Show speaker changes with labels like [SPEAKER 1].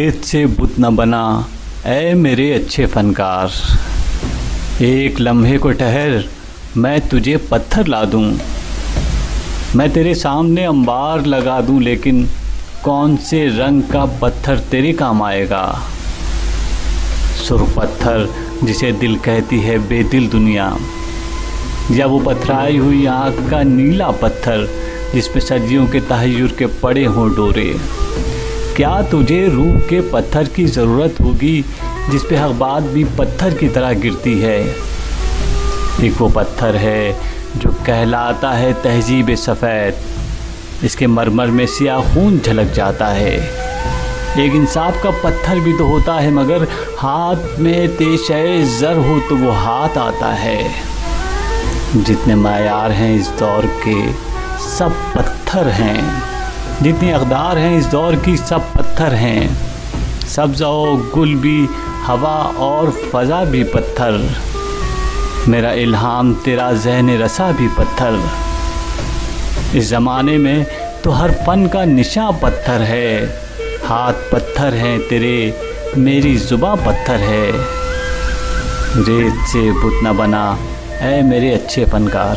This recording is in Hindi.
[SPEAKER 1] रेत से बुत न बना ऐ मेरे अच्छे फनकार, एक लम्हे को ठहर मैं तुझे पत्थर ला दूं। मैं तेरे सामने अंबार लगा दूं, लेकिन कौन से रंग का पत्थर तेरे काम आएगा। सुर्ख पत्थर जिसे दिल कहती है बेदिल दुनिया, या वो पथराई हुई आँख का नीला पत्थर जिसपे सदियों के तहय्युर के पड़े हों डोरे। क्या तुझे रूह के पत्थर की ज़रूरत होगी जिस पे हर बात भी पत्थर की तरह गिरती है। एक वो पत्थर है जो कहलाता है तहजीब सफ़ेद, इसके मरमर में सियाह खून झलक जाता है। एक इंसाफ का पत्थर भी तो होता है, मगर हाथ में तेशे ज़र हो तो वो हाथ आता है। जितने मायार हैं इस दौर के सब पत्थर हैं, जितनी अक़दार हैं इस दौर की सब पत्थर हैं। सब्ज़ और गुल भी, हवा और फ़ज़ा भी पत्थर, मेरा इल्हाम तेरा ज़हन रसा भी पत्थर। इस ज़माने में तो हर फ़न का निशां पत्थर है। हाथ पत्थर हैं तेरे, मेरी ज़ुबां पत्थर है। रेत से बुत न बना ऐ मेरे अच्छे फ़नकार।